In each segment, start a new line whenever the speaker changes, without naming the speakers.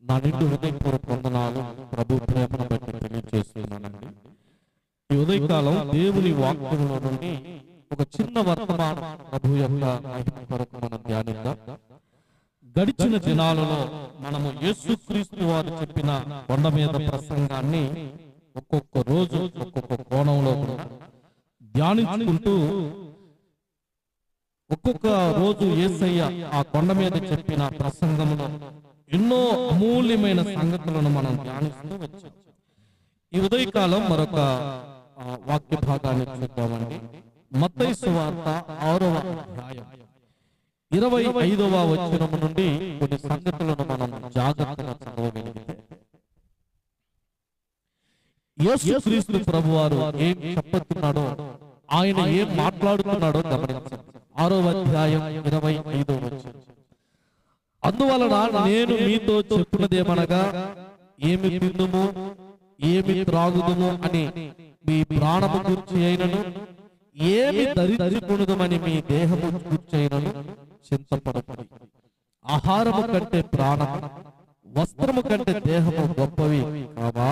నా నిండు హృదయపూర్వక వందనాలు ప్రభు ప్రేమను బట్టి తెలియజేస్తున్నానండి. ఈ ఉదయకాలం దేవుని వాక్యములో నుండి ఒక చిన్న వర్తమానం ప్రభు యొక్క మహిమ కొరకు మనం ధ్యానిద్దాం. గడిచిన దినాలలో మనము యేసుక్రీస్తు వారు చెప్పిన కొండ మీద ప్రసంగాన్ని ఒక్కొక్క రోజు ఒక్కొక్క కోణంలో ధ్యానించుకుంటూ ఒక్కొక్క రోజు యేసయ్య ఆ కొండ మీద చెప్పిన ప్రసంగంలో ఎన్నో అమూల్యమైన సంగతులను మనం ధ్యానిస్తూ వచ్చాం. ఈ ఉదయకాలం మరొక వాక్య భాగాన్ని చూద్దామండి. మత్తయి సువార్త 6వ అధ్యాయం 25వ వచనం నుండి కొన్ని సంగతులను మనం జాగ్రత్తగా చదవగలిగితే, యేసుక్రీస్తు ప్రభువారు ఏం చెప్పుతున్నాడో, ఆయన ఏం మాట్లాడుతున్నాడో గమనించండి. 6వ అధ్యాయం 25వ వచనం. అందువలన నేను మీతో చెప్పున్నదేమనగా, ఏమి తిందుము ఏమి త్రాగుదుము అని మీ ప్రాణము గూర్చి అయినను, ఏమి ధరించుకొనుదుమని మీ దేహము గూర్చి అయినను చింతపడకుడి. ఆహారము కంటే ప్రాణము, వస్త్రము కంటే దేహము గొప్పవి కావా?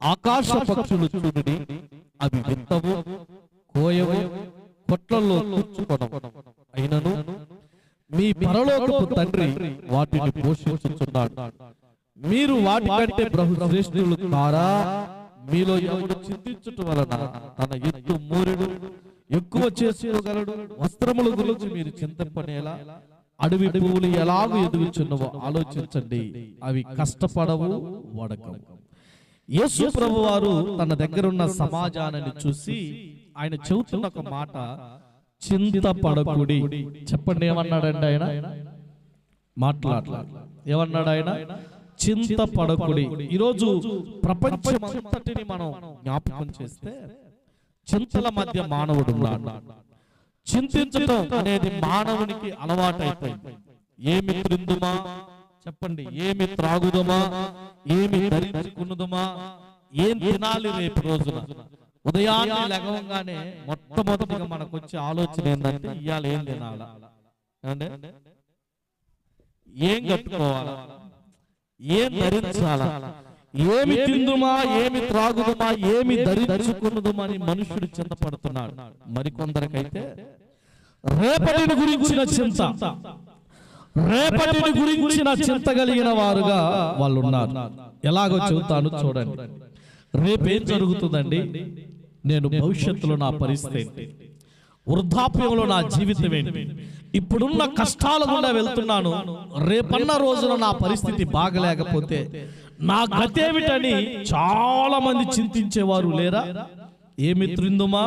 ఆకాశ పక్షులు చూడుడి, అవి విత్తవు, కోయవు, కొట్లలో కూర్చుకొనవు, అయినను మీ పరలోకపు తండ్రి వాటిని పోషించుచున్నాడు. మీరు వాటి కంటే బహుశ్రేష్ఠులు కారా? మీలో ఎవడు చింతించుట వలన తన ఎత్తు మూరెడు ఎక్కువ చేసుకోగలడు? వస్త్రముల గురించి మీరు చింతపడేలా అడవి పువ్వులు ఎలాగూ ఎదుగుచున్నవో ఆలోచించండి, అవి కష్టపడవు, వడకవు. యేసు ప్రభువారు తన దగ్గరున్న సమాజాన్ని చూసి ఆయన చెబుతున్న ఒక మాట, చింతపడకుడి. చెప్పండి, ఏమన్నాడండి ఆయన? మాట్లాడలేదు. ఏమన్నాడు ఆయన? చింతపడకుడి. ఈరోజు ప్రపంచమంతటిని మనం జ్ఞాపకం చేస్తే చింతల మధ్య మానవుడు ఉన్నాడు. చింతించటం అనేది మానవునికి అలవాటైపోయింది. ఏమి తిందుమా, చెప్పండి, ఏమి త్రాగుదమా, ఏమి ధరించుకున్నదమా, ఏం తినాలి రేపు రోజున. ఉదయాన్నే లెగవంగానే మొట్టమొదటిగా మనకు వచ్చే ఆలోచన ఏంటంటే, ఇవాళ ఏం తినాలా, ఏం కట్టుకోవాలా, ఏం ధరించాలా, ఏమి తిందుమా, ఏమి త్రాగుదమా, ఏమి ధరించుకున్నదమా అని మనుషుడు చింతపడుతున్నాడు. మరికొందరికైతే రేపటిని గురించిన చింత, రేపటిని గురించిన చింత కలిగిన వారుగా వాళ్ళు ఉన్నారు. ఎలాగో చెబుతాను చూడండి. రేపేం జరుగుతుందండి, నేను భవిష్యత్తులో నా పరిస్థితి ఏంటి, వృద్ధాప్యంలో నా జీవితం ఏంటి, ఇప్పుడున్న కష్టాల గుండా వెళ్తున్నాను, రేపన్న రోజున నా పరిస్థితి బాగలేకపోతే నా గతేమిటని చాలా మంది చింతించేవారు లేరా? ఏమి త్రిందుమా,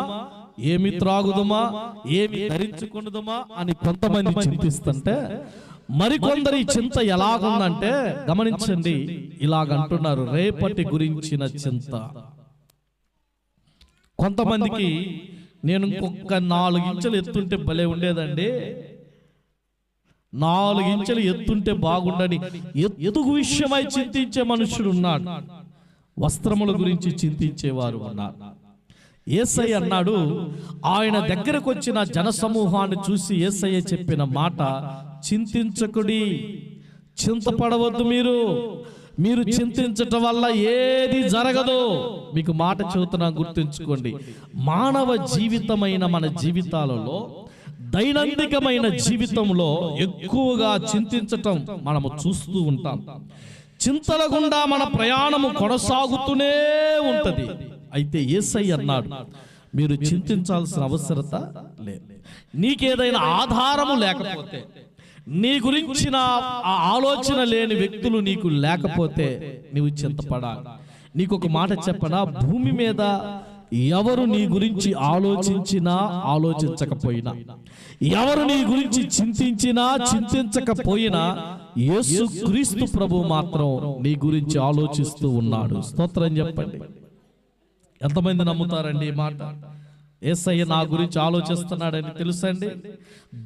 ఏమి త్రాగుదుమా, ఏమి ధరించుకుందుమా అని కొంతమంది చింతిస్తుంటే, మరికొందరి చింత ఎలాగుందంటే గమనించండి, ఇలాగంటున్నారు, రేపటి గురించిన చింత. కొంతమందికి నేను ఇంకొక 4 ఇంచులు ఎత్తుంటే భలే ఉండేదండి, 4 ఇంచులు ఎత్తుంటే బాగుండని ఎదుగు విషయమై చింతించే మనుషుడు ఉన్నాడు. వస్త్రముల గురించి చింతించేవారు ఉన్నారు. యేసయ్య అన్నాడు, ఆయన దగ్గరకు వచ్చిన జనసమూహాన్ని చూసి యేసయ్య చెప్పిన మాట, చింతించకుడి, చింతపడవద్దు. మీరు చింతించటం వల్ల ఏది జరగదు. మీకు మాట చెబుతున్నా, గుర్తుంచుకోండి. మానవ జీవితమైన మన జీవితాలలో, దైనందికమైన జీవితంలో ఎక్కువగా చింతించటం మనము చూస్తూ ఉంటాం. చింతల గుండా మన ప్రయాణము కొనసాగుతూనే ఉంటది. అయితే యేసయ్య అన్నాడు, మీరు చింతించాల్సిన అవసరత లేదు. నీకేదైనా ఆధారము లేకపోతే, నీ గురించిన ఆ ఆలోచన లేని వ్యక్తులు నీకు లేకపోతే నీవు చింతపడాలి. నీకు ఒక మాట చెప్పనా, భూమి మీద ఎవరు నీ గురించి ఆలోచించినా ఆలోచించకపోయినా, ఎవరు నీ గురించి చింతించినా చింతించకపోయినా, యేసుక్రీస్తు ప్రభు మాత్రం నీ గురించి ఆలోచిస్తూ ఉన్నాడు. స్తోత్రం చెప్పండి. ఎంతమంది నమ్ముతారండి ఈ మాట? యేసయ్య నా గురించి ఆలోచిస్తున్నాడని తెలుసండి.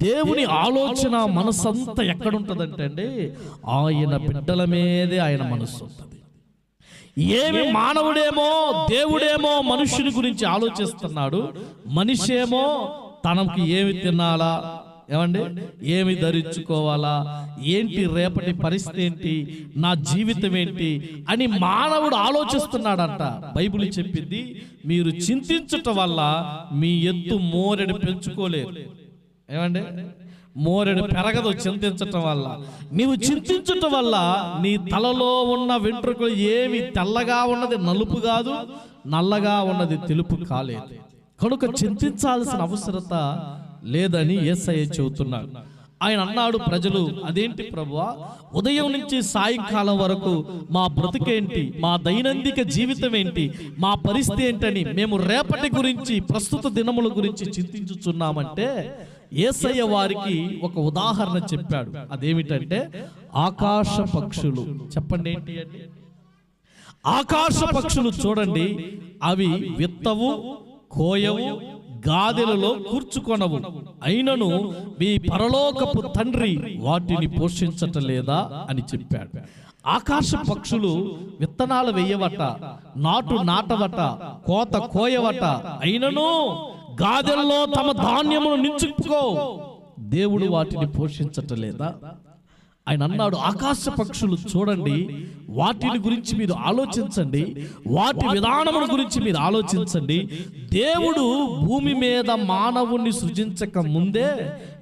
దేవుని ఆలోచన మనసంతా ఎక్కడుంటదంటే అండి, ఆయన బిడ్డల మీదే ఆయన మనస్సు ఉంటుంది. ఏమి మానవుడేమో దేవుడేమో మనుష్యుని గురించి ఆలోచిస్తున్నాడు, మనిషేమో తనకి ఏమి తినాలా,
ఏమండి, ఏమి ధరించుకోవాలా, ఏంటి రేపటి పరిస్థితి ఏంటి, నా జీవితం ఏంటి అని మానవుడు ఆలోచిస్తున్నాడంట. బైబిల్ చెప్పింది, మీరు చింతించటం వల్ల మీ ఎత్తు మోరెడు పెంచుకోలేరు. ఏమండి, మోరెడు పెరగదు చింతించటం వల్ల. నీవు చింతించటం వల్ల నీ తలలో ఉన్న వెంట్రుకలు ఏమి తెల్లగా ఉన్నది నలుపు కాదు, నల్లగా ఉన్నది తెలుపు కాలేదు. కనుక చింతించాల్సిన అవసరత లేదని యేసయ్య చెబుతున్నాడు. ఆయన అన్నాడు, ప్రజలు అదేంటి ప్రభువా, ఉదయం నుంచి సాయంకాలం వరకు మా బ్రతుకేంటి, మా దైనందిక జీవితం ఏంటి, మా పరిస్థితి ఏంటని మేము రేపటి గురించి, ప్రస్తుత దినముల గురించి చింతించుచున్నామంటే యేసయ్య వారికి ఒక ఉదాహరణ చెప్పాడు. అదేమిటంటే ఆకాశ పక్షులు. చెప్పండి ఏంటి అండి? ఆకాశ పక్షులు చూడండి, అవి విత్తవు, కోయవు, గాదెలలో కూర్చుకొనవు, అయినను మీ పరలోకపు తండ్రి వాటిని పోషించటలేదా అని చెప్పాడు. ఆకాశ పక్షులు విత్తనాలు వేయవట, నాటు నాటవట, కోత కోయవట, అయినను గాదెల్లో తమ ధాన్యమును నించుకో, దేవుడు వాటిని పోషించటలేదా? ఆయన అన్నాడు, ఆకాశ పక్షులు చూడండి, వాటిని గురించి మీరు ఆలోచించండి, వాటి విధానముల గురించి మీరు ఆలోచించండి. దేవుడు భూమి మీద మానవుణ్ణి సృజించక ముందే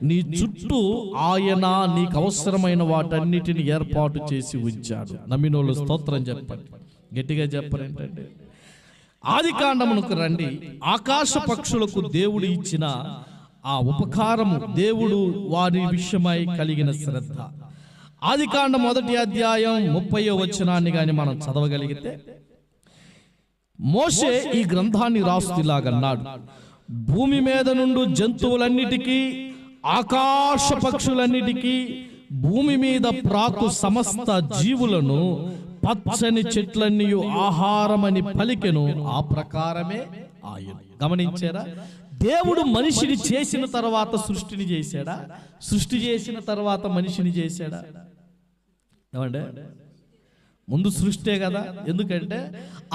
నీ చుట్టూ ఆయన నీకు అవసరమైన వాటన్నిటిని ఏర్పాటు చేసి ఉంచాడు. నమ్మినోళ్ళు స్తోత్రం చెప్పండి, గట్టిగా చెప్పరేంటండి. ఆది కాండమునకు రండి. ఆకాశ పక్షులకు దేవుడు ఇచ్చిన ఆ ఉపకారము, దేవుడు వారి విషయమై కలిగిన శ్రద్ధ. ఆది కాండం 1వ అధ్యాయం 30వ వచనాన్ని గాని మనం చదవగలిగితే, మోషే ఈ గ్రంథాన్ని రాస్తులాగన్నాడు, భూమి మీద నుండి జంతువులన్నిటికీ, ఆకాశ పక్షులన్నిటికీ, భూమి మీద ప్రాకు సమస్త జీవులను, పచ్చని చెట్లన్నీ ఆహారమని పలికెను, ఆ ప్రకారమే ఆయన. గమనించారా? దేవుడు మనిషిని చేసిన తర్వాత సృష్టిని చేశాడా? సృష్టి చేసిన తర్వాత మనిషిని చేశాడా? ఏమంటే ముందు సృష్టే కదా. ఎందుకంటే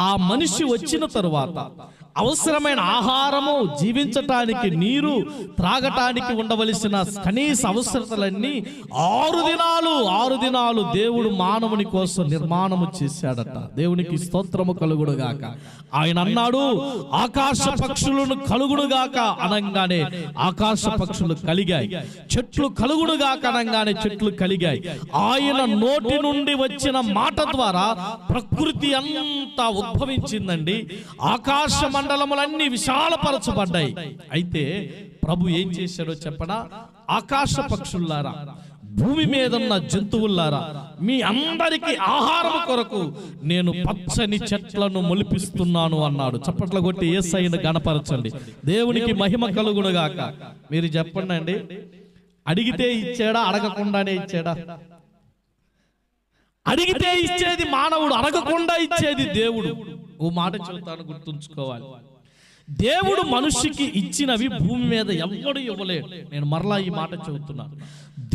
ఆ మనిషి వచ్చిన తరువాత అవసరమైన ఆహారము, జీవించటానికి నీరు, త్రాగటానికి ఉండవలసిన కనీస అవసరతలన్నీ 6 దినాలు దేవుడు మానవుని కోసం నిర్మాణము చేశాడట. దేవునికి స్తోత్రము కలుగుడుగాక. ఆయన అన్నాడు, ఆకాశ పక్షులను కలుగుడుగాక అనగానే ఆకాశ పక్షులు కలిగాయి, చెట్లు కలుగుడుగాక అనగానే చెట్లు కలిగాయి. ఆయన నోటి నుండి వచ్చిన మాట ద్వారా ప్రకృతి అంతా ఉద్భవించిందండి. ఆకాశ మండలములన్నీ విశాలపరచబడ్డాయి. అయితే ప్రభు ఏం చేశాడో చెప్పనా? ఆకాశ పక్షుల్లారా, భూమి మీద ఉన్న జంతువుల్లారా, మీ అందరికీ ఆహారం కొరకు నేను పచ్చని చెట్లను మొలిపిస్తున్నాను అన్నాడు. చప్పట్ల కొట్టి యేసయ్యను గణపరచండి. దేవునికి మహిమ కలుగునుగాక. మీరు చెప్పండి అండి, అడిగితే ఇచ్చాడా, అడగకుండానే ఇచ్చాడా? అడిగితే ఇచ్చేది మానవుడు, అడగకుండా ఇచ్చేది దేవుడు. ఓ మాట చెబుతాను, గుర్తుంచుకోవాలి. దేవుడు మనిషికి ఇచ్చినవి భూమి మీద ఎవ్వడు ఇవ్వలేడు. నేను మరలా ఈ మాట చెబుతున్నాను.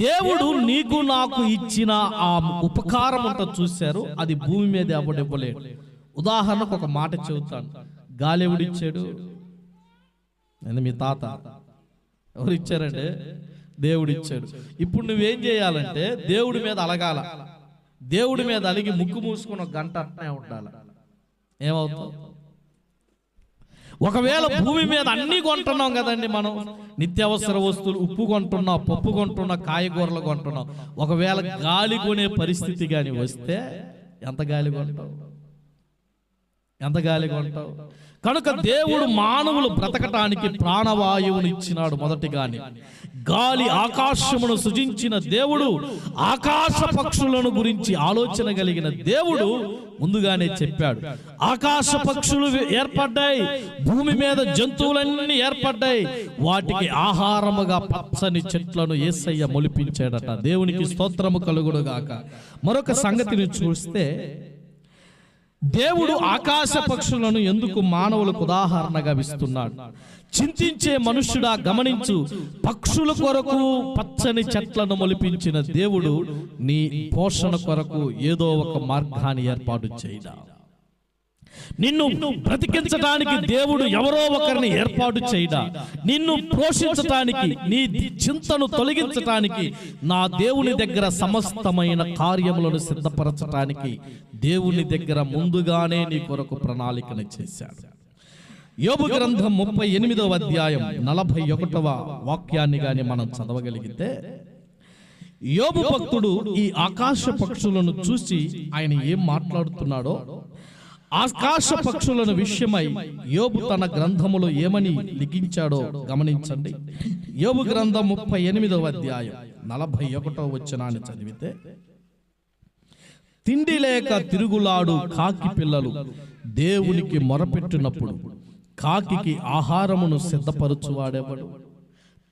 దేవుడు నీకు నాకు ఇచ్చిన ఆ ఉపకారం అంతా చూశారు, అది భూమి మీద ఎవడు ఇవ్వలేడు. ఉదాహరణకు ఒక మాట చెబుతాను. గాలి ఎవడిచ్చాడు? మీ తాత. ఎవరు ఇచ్చారంటే దేవుడు ఇచ్చాడు. ఇప్పుడు నువ్వేం చేయాలంటే దేవుడి మీద అలగాల. దేవుడి మీద అలిగి ముక్కు మూసుకుని 1 గంట అట్నే ఉండాలి. ఏమవుతావు? ఒకవేళ భూమి మీద అన్ని కొంటున్నాం కదండి, మనం నిత్యావసర వస్తువులు, ఉప్పు కొంటున్నాం, పప్పు కొంటున్నాం, కాయగూరలు కొంటున్నాం. ఒకవేళ గాలి కొనే పరిస్థితి కానీ వస్తే ఎంత గాలి కొంటావు? ఎంత గాలి కొంటావు? కనుక దేవుడు మానవులు బ్రతకటానికి ప్రాణవాయువుని ఇచ్చినాడు మొదటిగానే. గాలి, ఆకాశమును సృజించిన దేవుడు, ఆకాశ పక్షులను గురించి ఆలోచన కలిగిన దేవుడు ముందుగానే చెప్పాడు. ఆకాశ పక్షులు ఏర్పడ్డాయి, భూమి మీద జంతువులన్నీ ఏర్పడ్డాయి, వాటికి ఆహారముగా పచ్చని చెట్లను యేసయ్య మొలిపించాడట. దేవునికి స్తోత్రము కలుగునుగాక. మరొక సంగతిని చూస్తే, దేవుడు ఆకాశ పక్షులను ఎందుకు మానవులకు ఉదాహరణగా ఇస్తున్నాడు? చింతించే మనుష్యుడా గమనించు, పక్షుల కొరకు పచ్చని చెట్లను మొలిపించిన దేవుడు నీ పోషణ కొరకు ఏదో ఒక మార్గాన్ని ఏర్పాటు చేయడా. నిన్ను బ్రతికించడానికి దేవుడు ఎవరో ఒకరిని ఏర్పాటు చేయడా, నిన్ను పోషించటానికి, నీ చింతను తొలగించటానికి నా దేవుని దగ్గర సమస్తమైన కార్యములను సిద్ధపరచటానికి దేవుని దగ్గర ముందుగానే నీ కొరకు ప్రణాళికను చేశాడు. యోబు గ్రంథం 38వ అధ్యాయం 41వ వాక్యాన్ని గాని మనం చదవగలిగితే, యోబు భక్తుడు ఈ ఆకాశ పక్షులను చూసి ఆయన ఏం మాట్లాడుతున్నాడో, ఆకాశ పక్షులను విషయమై యోబు తన గ్రంథములో ఏమని లిఖించాడో గమనించండి. యోబు గ్రంథం 38వ అధ్యాయం 41వ వచనాన్ని చదివితే, తిండి లేక తిరుగులాడు కాకి పిల్లలు దేవునికి మొరపెట్టినప్పుడు కాకికి ఆహారమును సిద్ధపరచువాడెవడు?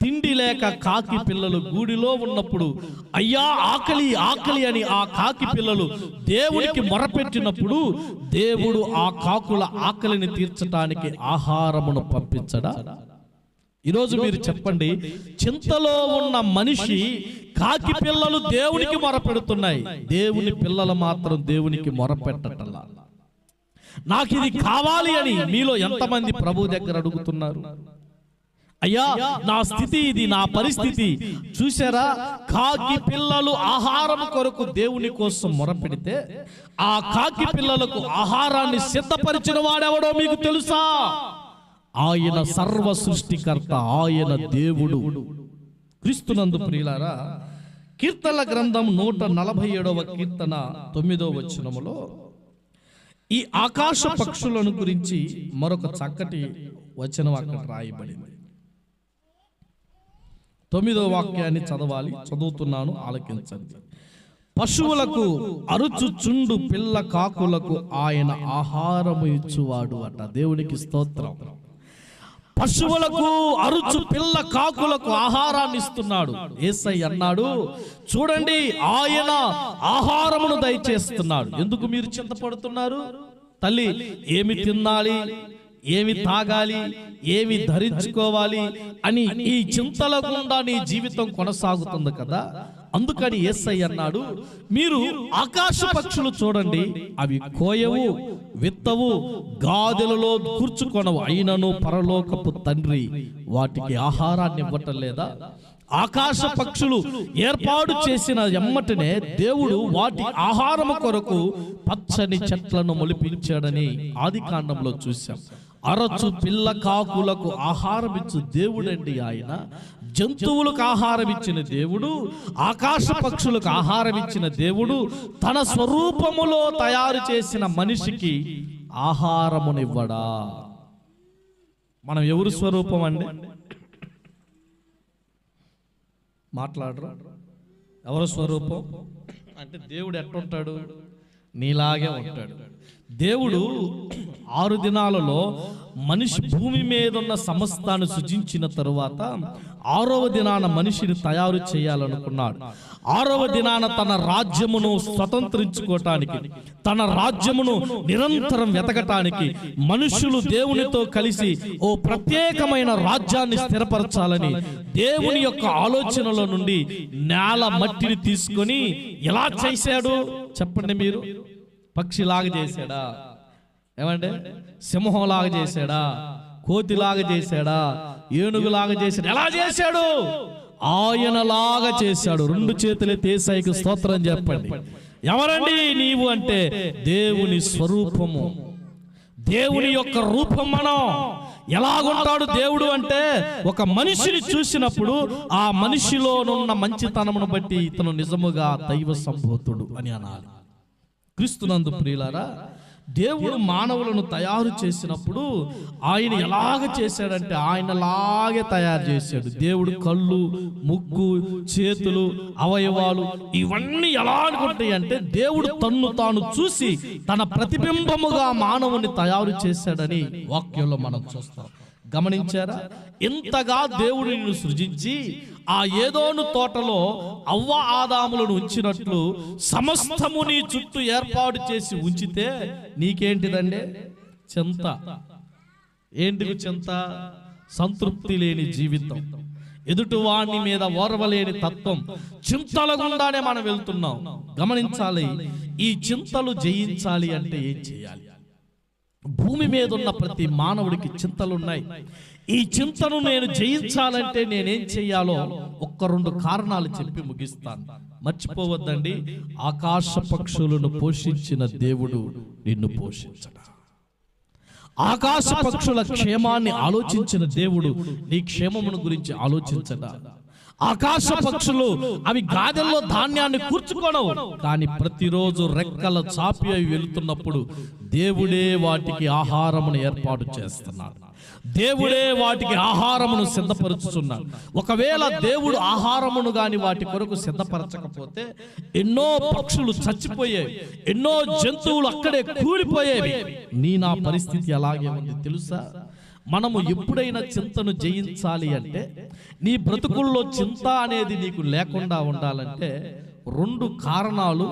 తిండి లేక కాకి పిల్లలు గూడిలో ఉన్నప్పుడు అయ్యా ఆకలి ఆకలి అని ఆ కాకి పిల్లలు దేవునికి మొరపెట్టినప్పుడు దేవుడు ఆ కాకుల ఆకలిని తీర్చడానికి ఆహారమును పంపించడా? ఈరోజు మీరు చెప్పండి, చింతలో ఉన్న మనిషి కాకి పిల్లలు దేవునికి మొరపెడుతున్నాయి, దేవుని పిల్లలు మాత్రం దేవునికి మొరపెట్టటలా. నాకు ఇది కావాలి అని మీలో ఎంతమంది ప్రభు దగ్గర అడుగుతున్నారు? అయ్యా నా స్థితి ఇది, నా పరిస్థితి. చూసారా, కాకి పిల్లలు ఆహారం కొరకు దేవుని కోసం మొరపెడితే ఆ కాకి పిల్లలకు ఆహారాన్ని సిద్ధపరిచిన వాడెవడో మీకు తెలుసా? ఆయన సర్వ సృష్టికర్త, ఆయన దేవుడు. క్రీస్తునందు ప్రియులారా, కీర్తనల గ్రంథం 147వ కీర్తన 9వ వచనములో ఈ ఆకాశ పక్షులను గురించి మరొక చక్కటి వచనం అక్కడ రాయబడింది. 9వ వాక్యాన్ని చదవాలి, చదువుతున్నాను, ఆలకించండి. పశువులకు అరుచుచుండు పిల్ల కాకులకు ఆయన ఆహారము ఇచ్చువాడు అట. దేవునికి స్తోత్రం. పశువులకు అరుచు పిల్ల కాకులకు ఆహారాన్ని ఇస్తున్నాడు. యేసయ్య అన్నాడు, చూడండి ఆయన ఆహారమును దయచేస్తున్నాడు. ఎందుకు మీరు చింతపడుతున్నారు? తల్లి ఏమి తినాలి, ఏమి తాగాలి, ఏమి ధరించుకోవాలి అని ఈ చింతల గుండా నీ జీవితం కొనసాగుతుంది కదా. అందుకని యేసయ్య అన్నాడు, మీరు ఆకాశ పక్షులు చూడండి, అవి కోయవు, విత్తవు, గాదెలలో కూర్చుకొనవు, అయినను పరలోకపు తండ్రి వాటికి ఆహారాన్ని ఇవ్వటం లేదా? ఆకాశ పక్షులు ఏర్పాటు చేసిన ఎమ్మటనే దేవుడు వాటి ఆహారము కొరకు పచ్చని చెట్లను మొలిపించాడని ఆదికాండంలో చూశాం. అరచు పిల్ల కాకులకు ఆహారం ఇచ్చు దేవుడండి ఆయన. జంతువులకు ఆహారం ఇచ్చిన దేవుడు, ఆకాశ పక్షులకు ఆహారం ఇచ్చిన దేవుడు తన స్వరూపములో తయారు చేసిన మనిషికి ఆహారమునివ్వడా? మనం ఎవరు స్వరూపం అండి? మాట్లాడరు. ఎవరు స్వరూపం అంటే దేవుడు ఎట్టుంటాడు? నీలాగే ఉంటాడు. దేవుడు 6 దినాలలో మనిషి భూమి మీద ఉన్న సమస్తాన్ని సృజించిన తరువాత 6వ దినాన మనిషిని తయారు చేయాలనుకున్నాడు. 6వ దినాన తన రాజ్యమును స్వతంత్రించుకోవటానికి, తన రాజ్యమును నిరంతరం వెతకటానికి, మనుషులు దేవునితో కలిసి ఓ ప్రత్యేకమైన రాజ్యాన్ని స్థిరపరచాలని దేవుని యొక్క ఆలోచనలో నుండి నేల మట్టిని తీసుకొని ఎలా చేశాడు చెప్పండి మీరు? పక్షిలాగా చేశాడా? ఏమంటే సింహంలాగా చేశాడా? కోతిలాగా చేశాడా? ఏనుగులాగా చేశాడు? ఎలా చేశాడు? ఆయనలాగా చేశాడు. 2 చేతులు యేసయ్యకు స్తోత్రం చెప్పండి. ఎవరండి నీవు అంటే దేవుని స్వరూపము, దేవుని యొక్క రూపం. మనం ఎలాగుంటాడు దేవుడు అంటే, ఒక మనిషిని చూసినప్పుడు ఆ మనిషిలోనున్న మంచితనమును బట్టి ఇతను నిజముగా దైవ సంభూతుడు అని అనాలి. క్రీస్తునందు ప్రియులారా, దేవుడు మానవులను తయారు చేసినప్పుడు ఆయన ఎలాగ చేశాడంటే ఆయనలాగే తయారు చేశాడు. దేవుడు కళ్ళు, ముక్కు, చేతులు, అవయవాలు ఇవన్నీ ఎలా అనుకుంటాయి అంటే దేవుడు తన్ను తాను చూసి తన ప్రతిబింబముగా మానవుని తయారు చేశాడని వాక్యంలో మనం చూస్తాం. గమనించారా? ఇంతగా దేవుడు నిన్ను సృజించి ఆ ఏదోను తోటలో అవ్వ ఆదాములను ఉంచినట్లు సమస్తము నీ చుట్టూ ఏర్పాటు చేసి ఉంచితే నీకేంటిదండి? చింత. ఏంటిది చింత? సంతృప్తి లేని జీవితం, ఎదుటివాణ్ణి మీద ఓర్వలేని తత్వం, చింతల గుండానే మనం వెళ్తున్నాం. గమనించాలి, ఈ చింతలు జయించాలి అంటే ఏం చేయాలి? భూమి మీద ఉన్న ప్రతి మానవుడికి చింతలున్నాయి. ఈ చింతను నేను జయించాలంటే నేనేం చెయ్యాలో ఒక్క 2 కారణాలు చెప్పి ముగిస్తాను. మర్చిపోవద్దండి, ఆకాశ పక్షులను పోషించిన దేవుడు నిన్ను పోషించడా? ఆకాశ పక్షుల క్షేమాన్ని ఆలోచించిన దేవుడు నీ క్షేమమును గురించి ఆలోచించడా? ఆకాశ పక్షులు అవి గాదెల్లో ధాన్యాన్ని కూర్చుకోనవు, కానీ ప్రతిరోజు రెక్కల చాపి అవి వెళుతున్నప్పుడు దేవుడే వాటికి ఆహారమును ఏర్పాటు చేస్తున్నాడు. దేవుడే వాటికి ఆహారమును సిద్ధపరుచుతున్నాడు. ఒకవేళ దేవుడు ఆహారమును గాని వాటి కొరకు సిద్ధపరచకపోతే ఎన్నో పక్షులు చచ్చిపోయేవి, ఎన్నో జంతువులు అక్కడే కూలిపోయేవి. నా పరిస్థితి అలాగే ఉంది తెలుసా? మనము ఎప్పుడైనా చింతను జయించాలి అంటే, నీ బ్రతుకుల్లో చింత అనేది నీకు లేకుండా ఉండాలంటే 2 కారణాలు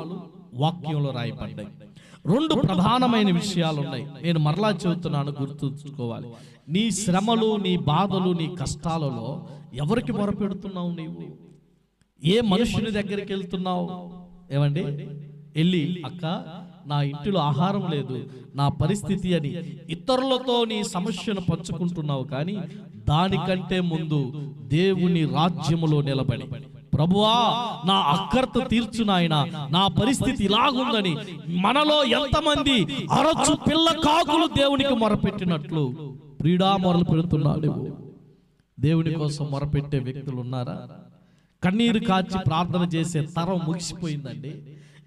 వాక్యంలో రాయబడ్డాయి. 2 ప్రధానమైన విషయాలు ఉన్నాయి. నేను మరలా చెబుతున్నాను, గుర్తుంచుకోవాలి. నీ శ్రమలు, నీ బాధలు, నీ కష్టాలలో ఎవరికి మొరపెడుతున్నావు? నీవు ఏ మనుషుని దగ్గరికి వెళ్తున్నావు? ఏమండి, వెళ్ళి అక్క నా ఇంటిలో ఆహారం లేదు, నా పరిస్థితి అని ఇతరులతో నీ సమస్యను పంచుకుంటున్నావు. కానీ దానికంటే ముందు దేవుని రాజ్యములో నిలబడి, ప్రభువా నా అక్కర్త తీర్చు నాయనా, నా పరిస్థితి ఇలాగుందని మనలో ఎంతమంది అరచు పిల్ల కాకులు దేవునికి మొరపెట్టినట్లు ప్రీడా మొరలు పెడుతున్నాడు? దేవుని కోసం మొరపెట్టే వ్యక్తులు ఉన్నారా? కన్నీరు కాచి ప్రార్థన చేసే తరం ముగిసిపోయిందండి.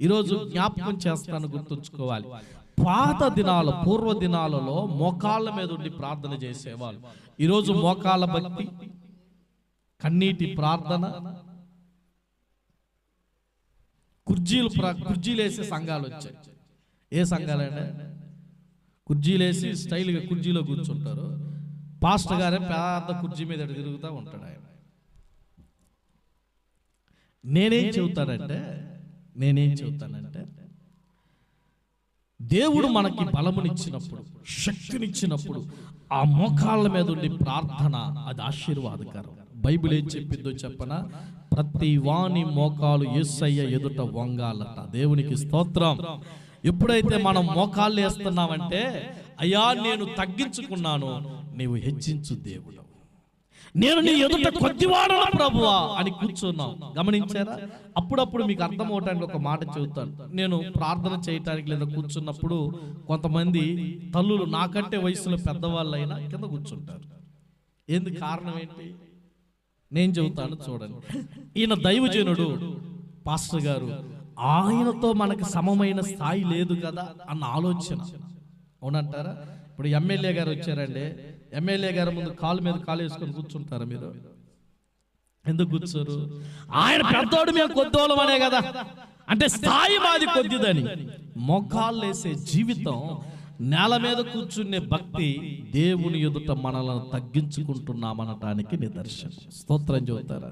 ఈరోజు జ్ఞాపకం చేస్తాను, గుర్తుంచుకోవాలి. పాత దినాలు, పూర్వ దినాలలో మోకాళ్ళ మీద ఉండి ప్రార్థన చేసేవాళ్ళు. ఈరోజు మోకాళ్ళ భక్తి, కన్నీటి ప్రార్థన, కుర్జీలేసే సంఘాలు వచ్చాయి. ఏ సంఘాలంటే కుర్జీలేసి స్టైల్గా కుర్జీలో కూర్చుంటారు. పాస్టర్ గారే పెద్ద కుర్జీ మీద తిరుగుతూ ఉంటాడు. ఆయన నేనేం చెబుతానంటే దేవుడు మనకి బలమునిచ్చినప్పుడు, శక్తినిచ్చినప్పుడు ఆ మోకాళ్ళ మీద ఉండి ప్రార్థన, అది ఆశీర్వాదకరం. బైబిల్ ఏం చెప్పిందో చెప్పనా? ప్రతి వాని మోకాలు యేసయ్య ఎదుట వంగాలట. దేవునికి స్తోత్రం. ఎప్పుడైతే మనం మోకాళ్ళు వేస్తున్నామంటే, అయ్యా నేను తగ్గించుకున్నాను, నీవు హెచ్చించు దేవుడు, నేను నీ ఎదుట కొద్దివాడను ప్రభువా అని కూర్చున్నాం. గమనించారా? అప్పుడప్పుడు మీకు అర్థం అవటానికి ఒక మాట చెబుతాను. నేను ప్రార్థన చేయటానికి లేదా కూర్చున్నప్పుడు కొంతమంది తల్లులు నాకంటే వయసులో పెద్దవాళ్ళు అయినా కింద కూర్చుంటారు. ఎందుకు కారణం ఏంటి? నేను చెబుతాను, చూడండి. ఈయన దైవజనుడు, పాస్టర్ గారు, ఆయనతో మనకి సమమైన స్థాయి లేదు కదా అన్న ఆలోచన. అవునంటారా? ఇప్పుడు ఎమ్మెల్యే గారు వచ్చారండి, ఎమ్మెల్యే గారు ముందు కాలు మీద కాలు వేసుకొని కూర్చుంటారా మీరు? ఎందుకు కూర్చోరు? ఆయన పెద్దోడు, మేము కొద్దోళం అనే కదా, అంటే స్థాయి మాది కొద్దిదని. మొక్కాళ్ళు వేసే జీవితం, నేల మీద కూర్చునే భక్తి దేవుని ఎదుట మనలను తగ్గించుకుంటున్నామనటానికి నిదర్శనం. స్తోత్రం చెబుతారా?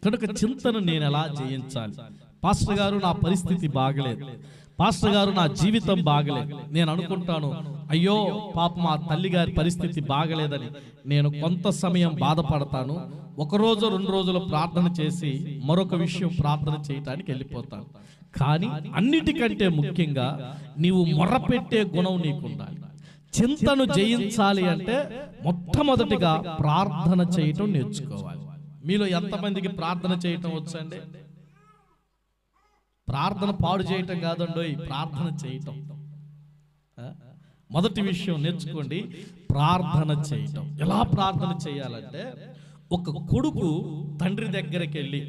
కనుక చింతను నేను ఎలా జయించాలి? పాస్టర్ గారు నా పరిస్థితి బాగలేదు, పాస్టర్ గారు నా జీవితం బాగలేదు. నేను అనుకుంటాను, అయ్యో పాప మా తల్లి గారి పరిస్థితి బాగలేదని నేను కొంత సమయం బాధపడతాను. 1 రోజు 2 రోజులు ప్రార్థన చేసి మరొక విషయం ప్రార్థన చేయటానికి వెళ్ళిపోతాను. కానీ అన్నిటికంటే ముఖ్యంగా నీవు మొర్రపెట్టే గుణం నీకు ఉండాలి. చింతను జయించాలి అంటే మొట్టమొదటిగా ప్రార్థన చేయటం నేర్చుకోవాలి. మీలో ఎంతమందికి ప్రార్థన చేయటం వచ్చండి? ప్రార్థన పాడు చేయటం కాదండోయ్, ప్రార్థన చేయటం. మొదటి విషయం నేర్చుకోండి, ప్రార్థన చేయటం. ఎలా ప్రార్థన చేయాలంటే, ఒక కొడుకు తండ్రి దగ్గరికి వెళ్ళి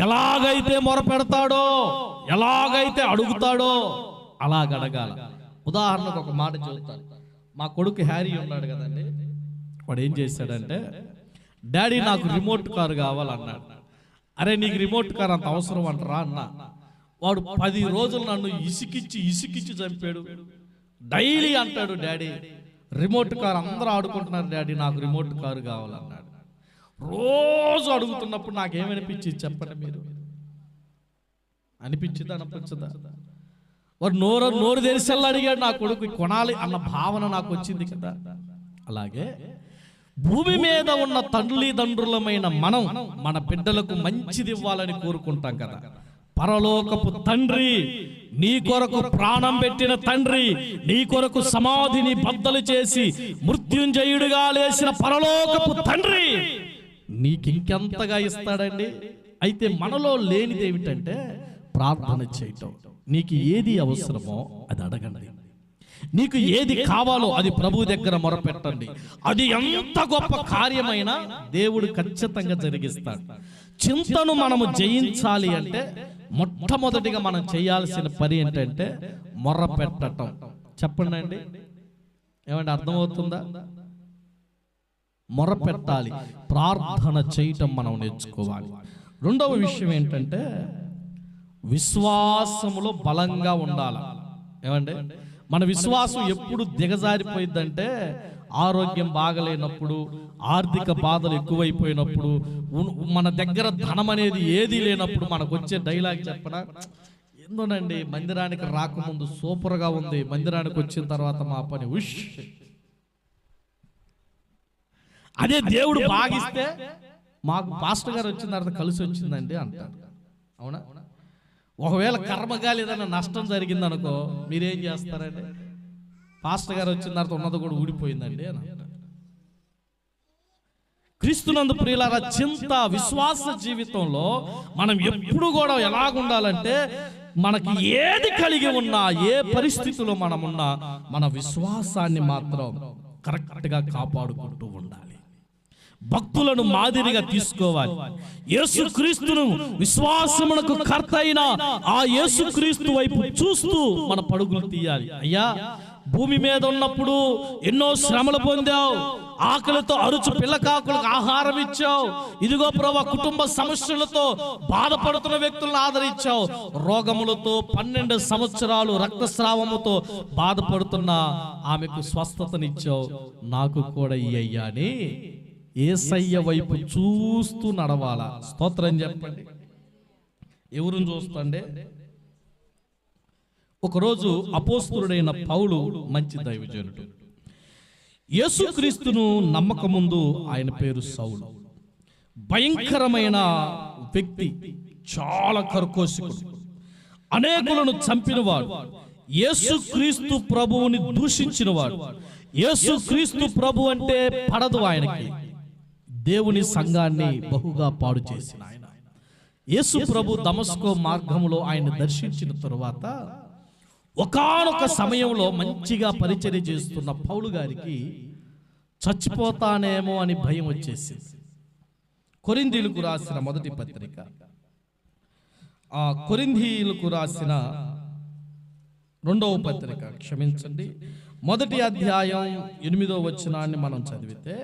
ఎలాగైతే మొరపెడతాడో, ఎలాగైతే అడుగుతాడో అలాగ అడగాల. ఉదాహరణకు ఒక మాట చెబుతాను. మా కొడుకు హ్యారీ ఉన్నాడు కదండి, వాడు ఏం చేశాడంటే, డాడీ నాకు రిమోట్ కారు కావాలన్నాడు. అరే నీకు రిమోట్ కార్ అంత అవసరం అంటారా అన్నా. వాడు 10 రోజులు నన్ను ఇసికిచ్చి చంపాడు. డైలీ అంటాడు, డాడీ రిమోట్ కార్ అందరూ ఆడుకుంటున్నారు, డాడీ నాకు రిమోట్ కారు కావాలన్నాడు. రోజు అడుగుతున్నప్పుడు నాకేమనిపించింది చెప్పండి మీరు? అనిపించిందా అనిపించదా? వాడు నోరు తెరిసెల్లా అడిగాడు, నా కొడుకు కొనాలి అన్న భావన నాకు వచ్చింది కదా. అలాగే భూమి మీద ఉన్న తల్లిదండ్రులమైన మనం మన బిడ్డలకు మంచిది ఇవ్వాలని కోరుకుంటాం కదా. పరలోకపు తండ్రి, నీ కొరకు ప్రాణం పెట్టిన తండ్రి, నీ కొరకు సమాధిని బద్దలు చేసి మృత్యుంజయుడిగా లేచిన పరలోకపు తండ్రి నీకింకెంతగా ఇస్తాడండి? అయితే మనలో లేనిది ఏమిటంటే ప్రార్థన చేయటం. నీకు ఏది అవసరమో అది అడగండి. నీకు ఏది కావాలో అది ప్రభు దగ్గర మొరపెట్టండి. అది ఎంత గొప్ప కార్యమైనా దేవుడు ఖచ్చితంగా జరిగిస్తాడు. చింతను మనము జయించాలి అంటే మొట్టమొదటిగా మనం చేయాల్సిన పని ఏంటంటే మొర్రపెట్టటం. చెప్పండి అండి, ఏమంటే అర్థమవుతుందా? మొర్రపెట్టాలి, ప్రార్థన చేయటం మనం నేర్చుకోవాలి. రెండవ విషయం ఏంటంటే విశ్వాసములో బలంగా ఉండాలి. ఏమంటే మన విశ్వాసం ఎప్పుడు దిగజారిపోయిందంటే ఆరోగ్యం బాగలేనప్పుడు, ఆర్థిక బాధలు ఎక్కువైపోయినప్పుడు, మన దగ్గర ధనం అనేది ఏది లేనప్పుడు మనకు వచ్చే డైలాగ్ చెప్పనా, ఏందోనండి మందిరానికి రాకముందు సూపర్గా ఉంది, మందిరానికి వచ్చిన తర్వాత మా పని ఉష్. అదే దేవుడు బాగిస్తే మాకు పాస్టర్ గారు వచ్చిన తర్వాత కలిసి వచ్చిందండి అంటారు. అవునా? ఒకవేళ కర్మగాలి ఏదైనా నష్టం జరిగింది అనుకో, మీరేం చేస్తారండి? పాస్టర్ గారు వచ్చిన తర్వాత ఉన్నది కూడా ఊడిపోయిందండి అని అంటారు. క్రీస్తునందు ప్రియులారా, చింత విశ్వాస జీవితంలో మనం ఎప్పుడు కూడా ఎలాగుండాలంటే మనకి ఏది కలిగి ఉన్నా, ఏ పరిస్థితిలో మనం ఉన్నా, మన విశ్వాసాన్ని మాత్రం కరెక్ట్గా కాపాడుకుంటూ ఉండాలి. భక్తులను మాదిరిగా తీసుకోవాలి. యేసుక్రీస్తును విశ్వాసమునకు కర్త అయిన ఆ యేసుక్రీస్తు వైపు చూస్తూ మన పరుగులు తీయాలి. అయ్యా, భూమి మీద ఉన్నప్పుడు ఎన్నో శ్రమలు పొందావు, ఆకలితో అరుచు పిల్లకాకులకు ఆహారం ఇచ్చావు. ఇదిగో ప్రభువా, కుటుంబ సమస్యలతో బాధపడుతున్న వ్యక్తులను ఆదరించావు. రోగములతో 12 సంవత్సరాలు రక్తస్రావముతో బాధపడుతున్న ఆమెకు స్వస్థతనిచ్చావు. నాకు కూడా అయ్యా అని యేసయ్య వైపు చూస్తూ నడవాలా. స్తోత్రం చెప్పండి. ఎవరిని చూస్తండే? ఒకరోజు అపోస్తలుడైన పౌలు మంచి దైవజనుడు, యేసుక్రీస్తును నమ్మక ముందు ఆయన పేరు సౌలు. భయంకరమైన వ్యక్తి, చాలా కర్కోశకుడు, అనేకులను చంపినవాడు, యేసుక్రీస్తు ప్రభువుని దూషించినవాడు. యేసుక్రీస్తు ప్రభు అంటే పడదు ఆయనకి. దేవుని సంఘాన్ని బహుగా పాడు చేసిన ఆయన యేసు ప్రభు దమస్కో మార్గంలో ఆయన దర్శించిన తరువాత ఒకానొక సమయంలో మంచిగా పరిచర్య చేస్తున్న పౌలు గారికి చచ్చిపోతానేమో అని భయం వచ్చేసింది. కొరింథీయులకు రాసిన మొదటి పత్రిక, కొరింథీయులకు రాసిన 2వ పత్రిక, క్షమించండి, 1వ అధ్యాయం 8వ వచనాన్ని మనం చదివితే,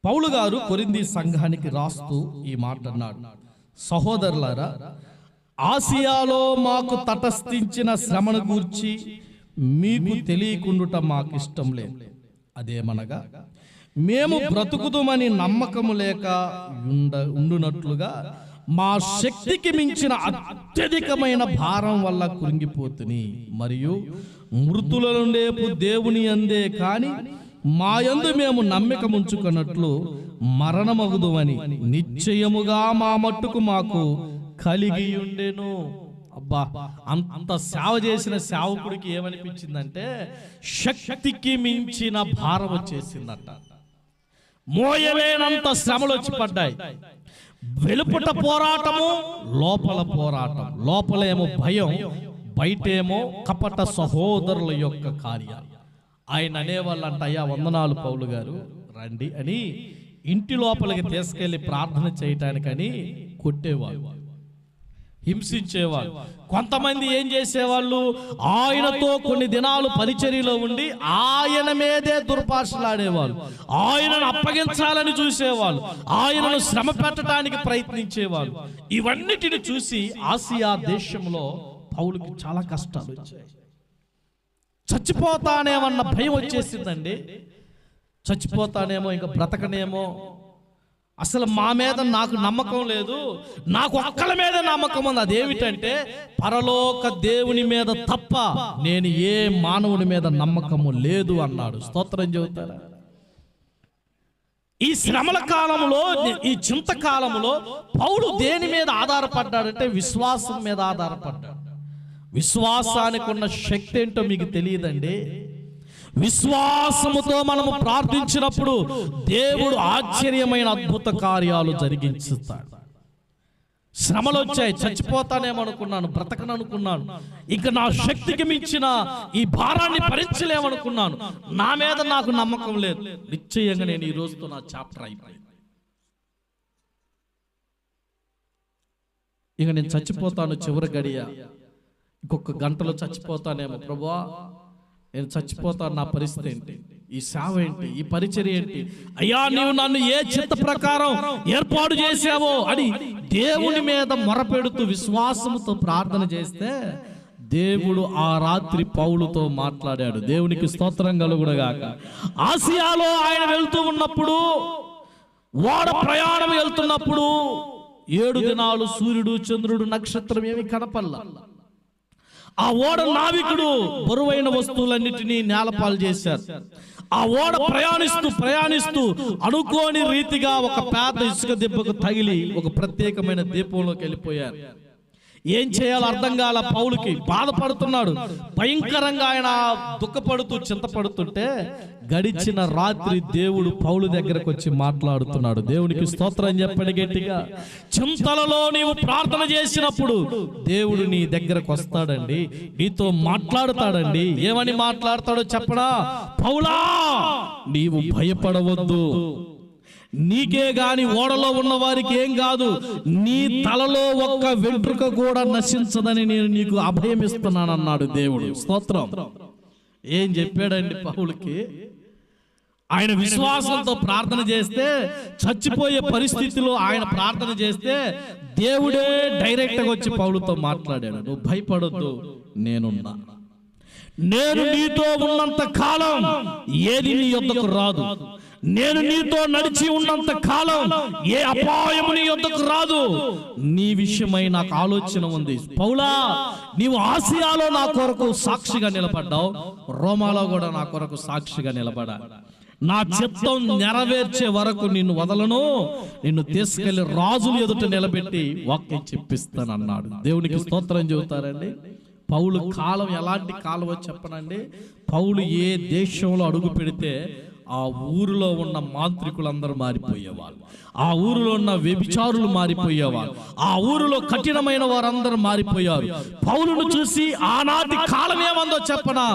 పౌలు గారు కొరింథీ సంఘానికి రాస్తూ ఈ మాట అన్నాడు: సహోదరులారా, ఆసియాలో మాకు తటస్థించిన శ్రమను గూర్చి మీకు తెలియకుండుట మాకు ఇష్టం లేదు. అదేమనగా, మేము బ్రతుకుదుమని నమ్మకము లేక ఉండునట్లుగా మా శక్తికి మించిన అత్యధికమైన భారం వల్ల కృంగిపోతుని, మరియు మృతుల నుండేపు దేవుని అందే కాని మా యందు మేము నమ్మిక ముంచుకున్నట్లు మరణమగుదుమని నిశ్చయముగా మా మట్టుకు మాకు కలిగి ఉండెను. అబ్బా, అంత సేవ చేసిన సేవకుడికి ఏమనిపించిందంటే శక్తికి మించిన భారం వచ్చేసిందట. మోయలేనంత శ్రమలు వచ్చి పడ్డాయి. వెలుపట పోరాటము, లోపల పోరాటం. లోపలేమో భయం, బయటేమో కపట సహోదరుల యొక్క కార్యాలు. ఆయన అనేవాళ్ళంట, అయ్యా వందనాలు పౌలు గారు, రండి అని ఇంటి లోపలికి తీసుకెళ్లి ప్రార్థన చేయటానికని కొట్టేవాళ్ళు, హింసించేవాళ్ళు. కొంతమంది ఏం చేసేవాళ్ళు, ఆయనతో కొన్ని దినాలు పరిచర్యలో ఉండి ఆయన మీదే దుర్భాషలాడేవాళ్ళు, ఆయనను అప్పగించాలని చూసేవాళ్ళు, ఆయనను శ్రమ పెట్టడానికి ప్రయత్నించేవాళ్ళు. ఇవన్నిటిని చూసి ఆసియా దేశంలో పౌలుకి చాలా కష్టాలు వచ్చాయి. చచ్చిపోతానేమన్న భయం వచ్చేసిందండి. చచ్చిపోతానేమో, ఇంకా బ్రతకనేమో, అసలు మా మీద నాకు నమ్మకం లేదు, నాకు ఒక్కల మీద నమ్మకం ఉంది. అదేమిటంటే పరలోక దేవుని మీద తప్ప నేను ఏ మానవుని మీద నమ్మకము లేదు అన్నాడు. స్తోత్రం చెబుతారా? ఈ శ్రమల కాలంలో, ఈ చింత కాలంలో పౌలు దేని మీద ఆధారపడ్డాడంటే విశ్వాసం మీద ఆధారపడ్డాడు. విశ్వాసానికి ఉన్న శక్తి ఏంటో మీకు తెలియదండి. విశ్వాసముతో మనము ప్రార్థించినప్పుడు దేవుడు ఆశ్చర్యమైన అద్భుత కార్యాలు జరిగించుతాడు. శ్రమలు వచ్చాయి, చచ్చిపోతానేమనుకున్నాను, బ్రతకననుకున్నాను, ఇంకా నా శక్తికి మించిన ఈ భారాన్ని భరించలేమనుకున్నాను, నా మీద నాకు నమ్మకం లేదు. నిశ్చయంగా నేను ఈ రోజుతో నా చాప్టర్ అయిపోయింది. ఇక నేను చచ్చిపోతాను, చివరి గడియ, ఇంకొక గంటలో చచ్చిపోతానేమో ప్రభువా, నేను చచ్చిపోతాను, నా పరిస్థితి ఏంటి, ఈ సేవ ఏంటి, ఈ పరిచర్య ఏంటి, అయ్యా నీవు నన్ను ఏ చిత్త ప్రకారం ఏర్పాటు చేసావో అని దేవుని మీద మొరపెడుతూ విశ్వాసముతో ప్రార్థన చేస్తే దేవుడు ఆ రాత్రి పౌలుతో మాట్లాడాడు. దేవునికి స్తోత్రం కలుగునుగాక. ఆసియాలో ఆయన వెళ్తూ ఉన్నప్పుడు, ఓడ ప్రయాణం వెళ్తున్నప్పుడు 7 దినాలు సూర్యుడు, చంద్రుడు, నక్షత్రం ఏమి కనపల్లా. ఆ ఓడ నావికుడు బరువైన వస్తువులన్నిటినీ నేలపాలు చేశారు. ఆ ఓడ ప్రయాణిస్తూ అనుకోని రీతిగా ఒక పెద్ద ఇసుక దెబ్బకు తగిలి ఒక ప్రత్యేకమైన దీపంలోకి వెళ్ళిపోయారు. ఏం చేయాలో అర్థం కాల పౌలుకి. బాధపడుతున్నాడు, భయంకరంగా ఆయన దుఃఖపడుతూ చింతపడుతుంటే గడిచిన రాత్రి దేవుడు పౌలు దగ్గరకు వచ్చి మాట్లాడుతున్నాడు. దేవునికి స్తోత్రం చెప్పండి గట్టిగా. చింతలలో నీవు ప్రార్థన చేసినప్పుడు దేవుడు నీ దగ్గరకు వస్తాడండి, నీతో మాట్లాడతాడండి. ఏమని మాట్లాడతాడో చెప్పడా? పౌలా, నీవు భయపడవద్దు, నీకే గాని ఓడలో ఉన్న వారికి ఏం కాదు, నీ తలలో ఒక్క వెంట్రుక కూడా నశించదని నేను నీకు అభయం ఇస్తున్నాను అన్నాడు దేవుడు. స్తోత్రం. ఏం చెప్పాడండి పౌలుకి? ఆయన విశ్వాసంతో ప్రార్థన చేస్తే, చచ్చిపోయే పరిస్థితిలో ఆయన ప్రార్థన చేస్తే దేవుడే డైరెక్ట్ గా వచ్చి పౌలుతో మాట్లాడాడు. నువ్వు భయపడొద్దు, నేనున్నా, నేను నీతో ఉన్నంత కాలం ఏది నీ యొద్దకు రాదు, నేను నీతో నడిచి ఉన్నంత కాలం ఏ అపాయము నీ యొద్దకు రాదు. నీ విషయమై నాకు ఆలోచన ఉంది. పౌలా, నీవు ఆసియాలో నా కొరకు సాక్షిగా నిలబడ్డావు, రోమాలో కూడా నా కొరకు సాక్షిగా నిలబడా. నా చిత్తం నెరవేర్చే వరకు నిన్ను వదలను, నిన్ను తీసుకెళ్లి రాజుల ఎదుట నిలబెట్టి వాక్యం చెప్పిస్తాను అన్నాడు. దేవునికి స్తోత్రం చెబుతారండి. పౌలు కాలం ఎలాంటి కాలం చెప్పనండి. పౌలు ఏ దేశంలో అడుగు పెడితే ఆ ఊరిలో ఉన్న మాంత్రికులందరూ మారిపోయేవాళ్ళు, ఆ ఊరిలో ఉన్న వ్యభిచారులు మారిపోయేవాళ్ళు, ఆ ఊరిలో కఠినమైన వారందరూ మారిపోయారు. పౌలును చూసి ఆనాటి కాలం ఏమందో చెప్పనా,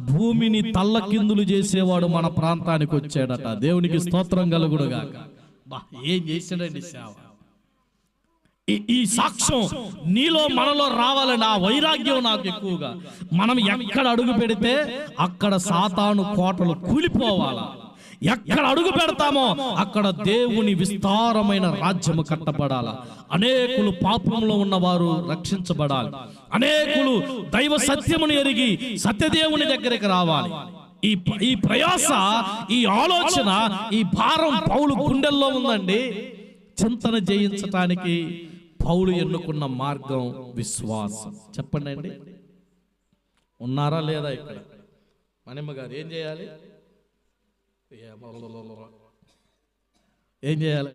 భూమిని తల్లకిందులు చేసేవాడు మన ప్రాంతానికి వచ్చాడట. దేవునికి స్తోత్రం కలుగునుగాక. ఏం చేశాడండి సేవ! ఈ సాక్ష్యం నీలో మనలో రావాలని ఆ వైరాగ్యం నాకు ఎక్కువగా. మనం ఎక్కడ అడుగు పెడితే అక్కడ సాతాను కోటలు కూలిపోవాలా. ఎక్కడ అడుగు పెడతామో అక్కడ దేవుని విస్తారమైన రాజ్యము కట్టబడాల. అనేకులు పాపంలో ఉన్నవారు రక్షించబడాలి. అనేకులు దైవ సత్యమును ఎరిగి సత్యదేవుని దగ్గరికి రావాలి. ఈ ప్రయాస, ఈ ఆలోచన, ఈ భారం పౌలు గుండెల్లో ఉందండి. చింతన జయించటానికి పౌలు ఎన్నుకున్న మార్గం విశ్వాసం. చెప్పండి అండి, ఉన్నారా లేదా ఇక్కడ? మనమ్మ గారు ఏం చేయాలి? ఏం చేయాలి?